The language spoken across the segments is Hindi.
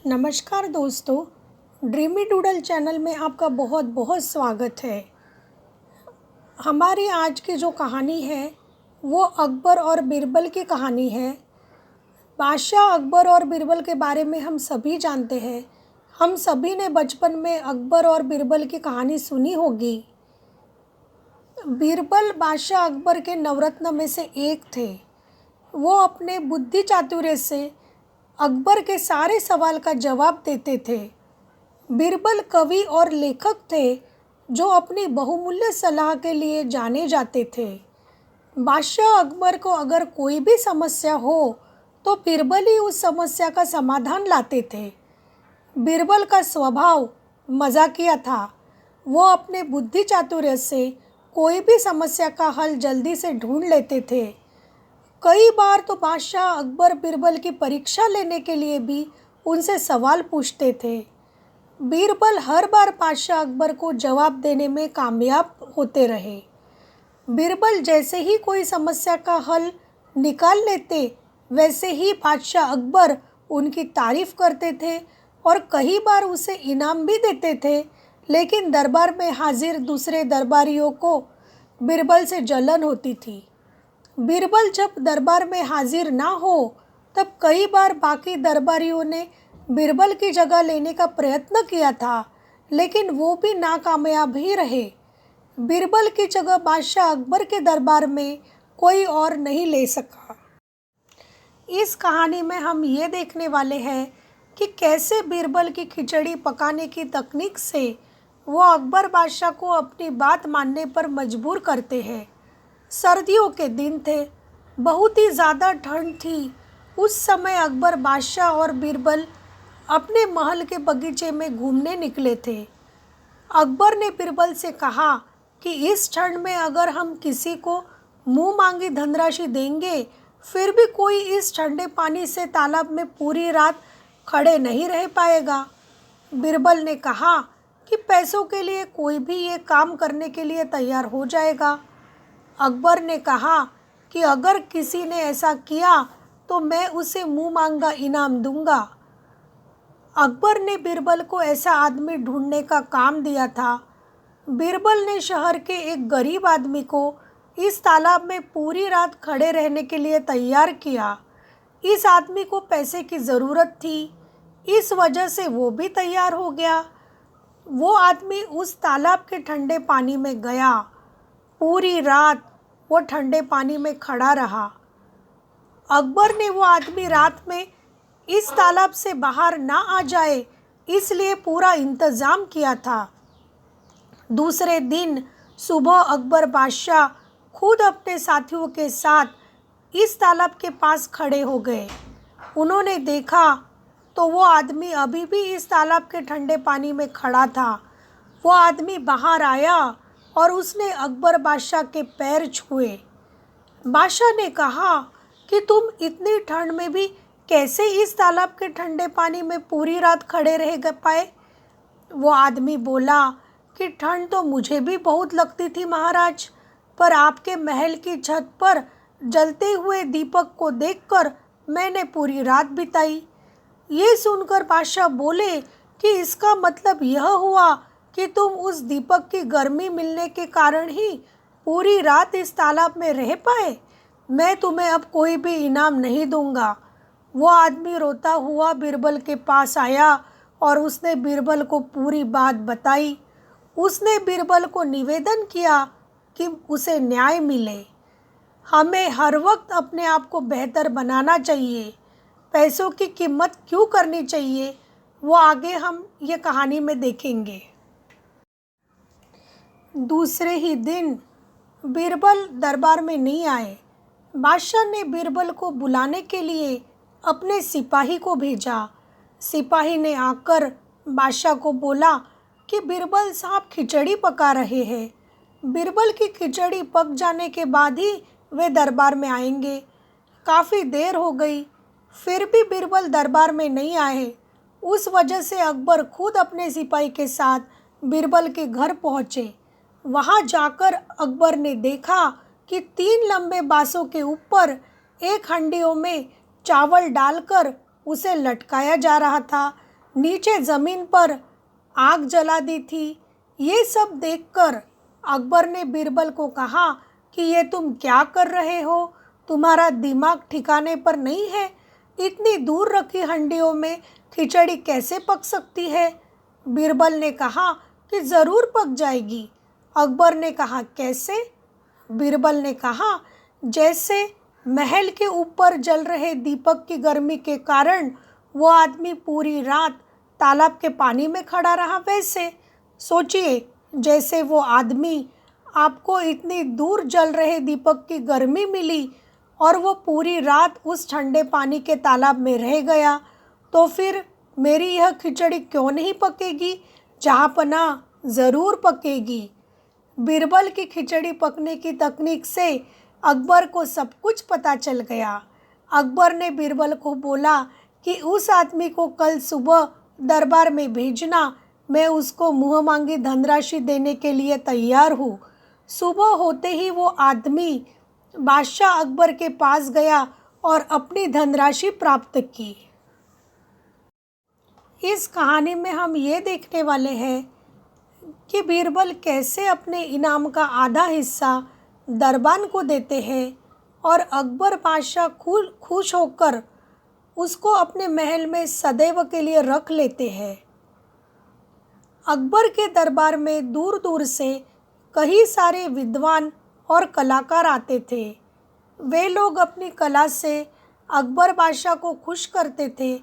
नमस्कार दोस्तों, ड्रीमी डूडल चैनल में आपका बहुत बहुत स्वागत है। हमारी आज की जो कहानी है वो अकबर और बीरबल की कहानी है। बादशाह अकबर और बीरबल के बारे में हम सभी जानते हैं। हम सभी ने बचपन में अकबर और बीरबल की कहानी सुनी होगी। बीरबल बादशाह अकबर के नवरत्न में से एक थे। वो अपने बुद्धि चातुर्य से अकबर के सारे सवाल का जवाब देते थे। बीरबल कवि और लेखक थे जो अपनी बहुमूल्य सलाह के लिए जाने जाते थे। बादशाह अकबर को अगर कोई भी समस्या हो तो बीरबल ही उस समस्या का समाधान लाते थे। बीरबल का स्वभाव मजाकिया था। वो अपने बुद्धि चातुर्य से कोई भी समस्या का हल जल्दी से ढूंढ लेते थे। कई बार तो बादशाह अकबर बीरबल की परीक्षा लेने के लिए भी उनसे सवाल पूछते थे। बीरबल हर बार बादशाह अकबर को जवाब देने में कामयाब होते रहे। बीरबल जैसे ही कोई समस्या का हल निकाल लेते वैसे ही बादशाह अकबर उनकी तारीफ करते थे और कई बार उसे इनाम भी देते थे। लेकिन दरबार में हाजिर दूसरे दरबारियों को बीरबल से जलन होती थी। बीरबल जब दरबार में हाजिर ना हो तब कई बार बाकी दरबारियों ने बीरबल की जगह लेने का प्रयत्न किया था, लेकिन वो भी नाकामयाब ही रहे। बीरबल की जगह बादशाह अकबर के दरबार में कोई और नहीं ले सका। इस कहानी में हम ये देखने वाले हैं कि कैसे बीरबल की खिचड़ी पकाने की तकनीक से वो अकबर बादशाह को अपनी बात मानने पर मजबूर करते हैं। सर्दियों के दिन थे, बहुत ही ज़्यादा ठंड थी। उस समय अकबर बादशाह और बीरबल अपने महल के बगीचे में घूमने निकले थे। अकबर ने बीरबल से कहा कि इस ठंड में अगर हम किसी को मुंह मांगी धनराशि देंगे फिर भी कोई इस ठंडे पानी से तालाब में पूरी रात खड़े नहीं रह पाएगा। बीरबल ने कहा कि पैसों के लिए कोई भी ये काम करने के लिए तैयार हो जाएगा। अकबर ने कहा कि अगर किसी ने ऐसा किया तो मैं उसे मुंह मांगा इनाम दूंगा। अकबर ने बीरबल को ऐसा आदमी ढूंढने का काम दिया था। बीरबल ने शहर के एक गरीब आदमी को इस तालाब में पूरी रात खड़े रहने के लिए तैयार किया। इस आदमी को पैसे की ज़रूरत थी, इस वजह से वो भी तैयार हो गया। वो आदमी उस तालाब के ठंडे पानी में गया। पूरी रात वो ठंडे पानी में खड़ा रहा। अकबर ने वो आदमी रात में इस तालाब से बाहर ना आ जाए इसलिए पूरा इंतज़ाम किया था। दूसरे दिन सुबह अकबर बादशाह खुद अपने साथियों के साथ इस तालाब के पास खड़े हो गए। उन्होंने देखा तो वो आदमी अभी भी इस तालाब के ठंडे पानी में खड़ा था। वो आदमी बाहर आया और उसने अकबर बादशाह के पैर छुए। बादशाह ने कहा कि तुम इतनी ठंड में भी कैसे इस तालाब के ठंडे पानी में पूरी रात खड़े रह पाए। वो आदमी बोला कि ठंड तो मुझे भी बहुत लगती थी महाराज, पर आपके महल की छत पर जलते हुए दीपक को देखकर मैंने पूरी रात बिताई। ये सुनकर बादशाह बोले कि इसका मतलब यह हुआ कि तुम उस दीपक की गर्मी मिलने के कारण ही पूरी रात इस तालाब में रह पाए। मैं तुम्हें अब कोई भी इनाम नहीं दूंगा। वो आदमी रोता हुआ बीरबल के पास आया और उसने बीरबल को पूरी बात बताई। उसने बीरबल को निवेदन किया कि उसे न्याय मिले। हमें हर वक्त अपने आप को बेहतर बनाना चाहिए, पैसों की कीमत क्यों करनी चाहिए, वो आगे हम ये कहानी में देखेंगे। दूसरे ही दिन बीरबल दरबार में नहीं आए। बादशाह ने बीरबल को बुलाने के लिए अपने सिपाही को भेजा। सिपाही ने आकर बादशाह को बोला कि बीरबल साहब खिचड़ी पका रहे हैं। बीरबल की खिचड़ी पक जाने के बाद ही वे दरबार में आएंगे। काफ़ी देर हो गई फिर भी बीरबल दरबार में नहीं आए। उस वजह से अकबर खुद अपने सिपाही के साथ बीरबल के घर पहुँचे। वहाँ जाकर अकबर ने देखा कि 3 लंबे बांसों के ऊपर एक हंडियों में चावल डालकर उसे लटकाया जा रहा था। नीचे ज़मीन पर आग जला दी थी। ये सब देखकर अकबर ने बीरबल को कहा कि ये तुम क्या कर रहे हो? तुम्हारा दिमाग ठिकाने पर नहीं है? इतनी दूर रखी हंडियों में खिचड़ी कैसे पक सकती है? बीरबल ने कहा कि ज़रूर पक जाएगी। अकबर ने कहा, कैसे? बीरबल ने कहा, जैसे महल के ऊपर जल रहे दीपक की गर्मी के कारण वो आदमी पूरी रात तालाब के पानी में खड़ा रहा, वैसे सोचिए जैसे वो आदमी, आपको इतनी दूर जल रहे दीपक की गर्मी मिली और वो पूरी रात उस ठंडे पानी के तालाब में रह गया, तो फिर मेरी यह खिचड़ी क्यों नहीं पकेगी? जहाँपना ज़रूर पकेगी। बीरबल की खिचड़ी पकने की तकनीक से अकबर को सब कुछ पता चल गया। अकबर ने बीरबल को बोला कि उस आदमी को कल सुबह दरबार में भेजना, मैं उसको मुँह मांगी धनराशि देने के लिए तैयार हूँ। सुबह होते ही वो आदमी बादशाह अकबर के पास गया और अपनी धनराशि प्राप्त की। इस कहानी में हम ये देखने वाले हैं कि बीरबल कैसे अपने इनाम का आधा हिस्सा दरबान को देते हैं और अकबर बादशाह खुश होकर उसको अपने महल में सदैव के लिए रख लेते हैं। अकबर के दरबार में दूर दूर से कई सारे विद्वान और कलाकार आते थे। वे लोग अपनी कला से अकबर बादशाह को खुश करते थे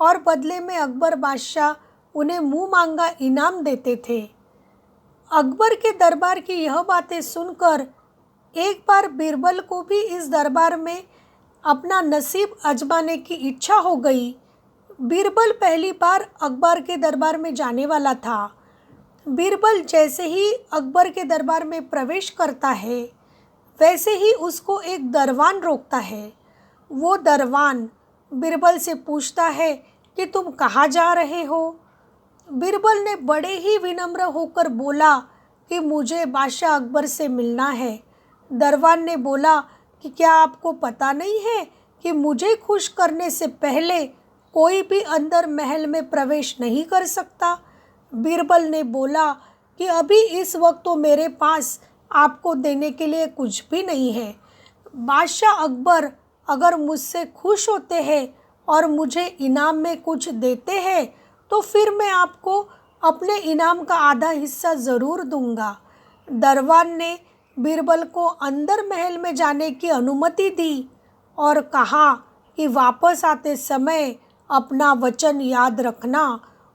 और बदले में अकबर बादशाह उन्हें मुँह मांगा इनाम देते थे। अकबर के दरबार की यह बातें सुनकर एक बार बीरबल को भी इस दरबार में अपना नसीब आजमाने की इच्छा हो गई। बीरबल पहली बार अकबर के दरबार में जाने वाला था। बीरबल जैसे ही अकबर के दरबार में प्रवेश करता है, वैसे ही उसको एक दरवान रोकता है। वो दरवान बीरबल से पूछता है कि तुम कहाँ जा रहे हो? बीरबल ने बड़े ही विनम्र होकर बोला कि मुझे बादशाह अकबर से मिलना है। दरवान ने बोला कि क्या आपको पता नहीं है कि मुझे खुश करने से पहले कोई भी अंदर महल में प्रवेश नहीं कर सकता? बीरबल ने बोला कि अभी इस वक्त तो मेरे पास आपको देने के लिए कुछ भी नहीं है। बादशाह अकबर अगर मुझसे खुश होते हैं और मुझे इनाम में कुछ देते हैं तो फिर मैं आपको अपने इनाम का आधा हिस्सा ज़रूर दूंगा। दरबान ने बीरबल को अंदर महल में जाने की अनुमति दी और कहा कि वापस आते समय अपना वचन याद रखना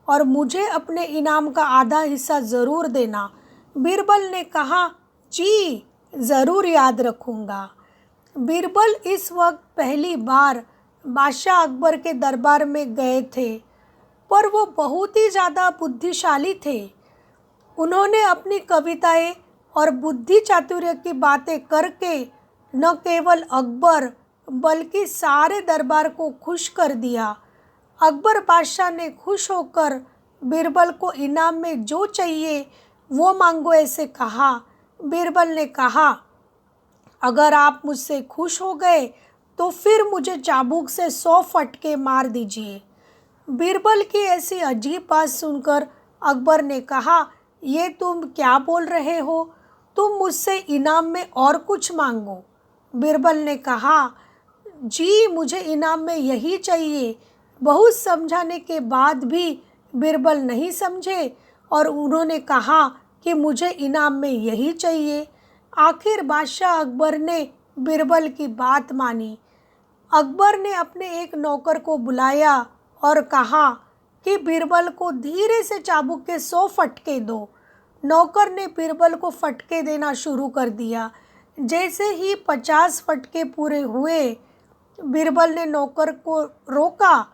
और मुझे अपने इनाम का आधा हिस्सा ज़रूर देना। बीरबल ने कहा, जी ज़रूर याद रखूँगा। बीरबल इस वक्त पहली बार बादशाह अकबर के दरबार में गए थे, पर वो बहुत ही ज़्यादा बुद्धिशाली थे। उन्होंने अपनी कविताएं और बुद्धि चातुर्य की बातें करके न केवल अकबर बल्कि सारे दरबार को खुश कर दिया। अकबर बादशाह ने खुश होकर बीरबल को इनाम में जो चाहिए वो मांगो ऐसे कहा। बीरबल ने कहा, अगर आप मुझसे खुश हो गए तो फिर मुझे चाबुक से 100 फटके मार दीजिए। बीरबल की ऐसी अजीब बात सुनकर अकबर ने कहा, ये तुम क्या बोल रहे हो? तुम मुझसे इनाम में और कुछ मांगो। बीरबल ने कहा, जी मुझे इनाम में यही चाहिए। बहुत समझाने के बाद भी बीरबल नहीं समझे और उन्होंने कहा कि मुझे इनाम में यही चाहिए। आखिर बादशाह अकबर ने बीरबल की बात मानी। अकबर ने अपने एक नौकर को बुलाया और कहा कि बीरबल को धीरे से चाबुक के 100 फटके दो। नौकर ने बीरबल को फटके देना शुरू कर दिया। जैसे ही 50 फटके पूरे हुए, बीरबल ने नौकर को रोका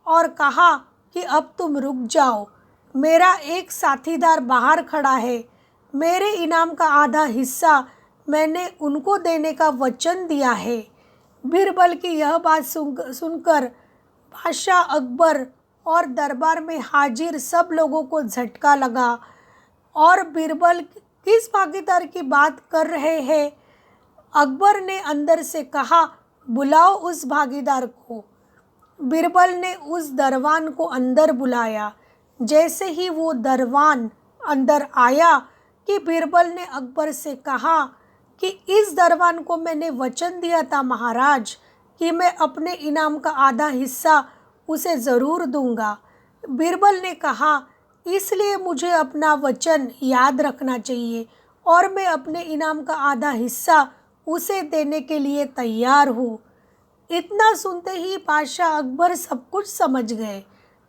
और कहा कि अब तुम रुक जाओ, मेरा एक साथीदार बाहर खड़ा है। मेरे इनाम का आधा हिस्सा मैंने उनको देने का वचन दिया है। बीरबल की यह बात सुनकर बादशाह अकबर और दरबार में हाजिर सब लोगों को झटका लगा और बीरबल किस भागीदार की बात कर रहे हैं। अकबर ने अंदर से कहा, बुलाओ उस भागीदार को। बीरबल ने उस दरवान को अंदर बुलाया। जैसे ही वो दरवान अंदर आया कि बीरबल ने अकबर से कहा कि इस दरवान को मैंने वचन दिया था महाराज कि मैं अपने इनाम का आधा हिस्सा उसे ज़रूर दूंगा। बीरबल ने कहा, इसलिए मुझे अपना वचन याद रखना चाहिए और मैं अपने इनाम का आधा हिस्सा उसे देने के लिए तैयार हूँ। इतना सुनते ही बादशाह अकबर सब कुछ समझ गए।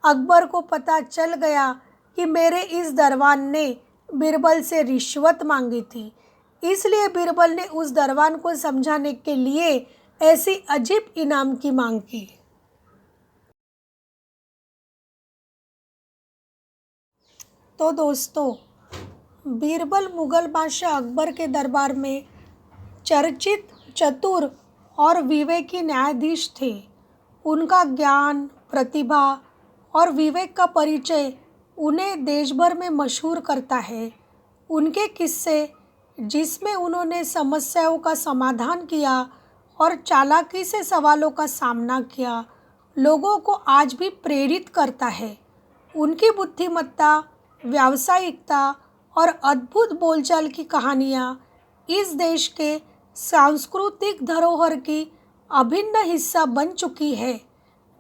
अकबर को पता चल गया कि मेरे इस दरबान ने बीरबल से रिश्वत मांगी थी, इसलिए बीरबल ने उस दरबान को समझाने के लिए ऐसी अजीब इनाम की मांग की। तो दोस्तों, बीरबल मुगल बादशाह अकबर के दरबार में चर्चित, चतुर और विवेकी न्यायाधीश थे। उनका ज्ञान, प्रतिभा और विवेक का परिचय उन्हें देश भर में मशहूर करता है। उनके किस्से, जिसमें उन्होंने समस्याओं का समाधान किया और चालाकी से सवालों का सामना किया, लोगों को आज भी प्रेरित करता है। उनकी बुद्धिमत्ता, व्यावसायिकता और अद्भुत बोलचाल की कहानियाँ इस देश के सांस्कृतिक धरोहर की अभिन्न हिस्सा बन चुकी है।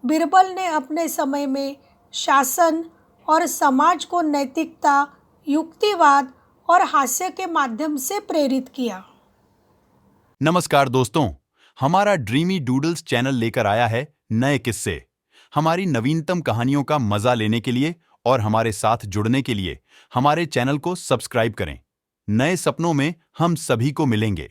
बीरबल ने अपने समय में शासन और समाज को नैतिकता, युक्तिवाद और हास्य के माध्यम से प्रेरित किया। नमस्कार दोस्तों, हमारा ड्रीमी डूडल्स चैनल लेकर आया है नए किस्से। हमारी नवीनतम कहानियों का मजा लेने के लिए और हमारे साथ जुड़ने के लिए हमारे चैनल को सब्सक्राइब करें। नए सपनों में हम सभी को मिलेंगे।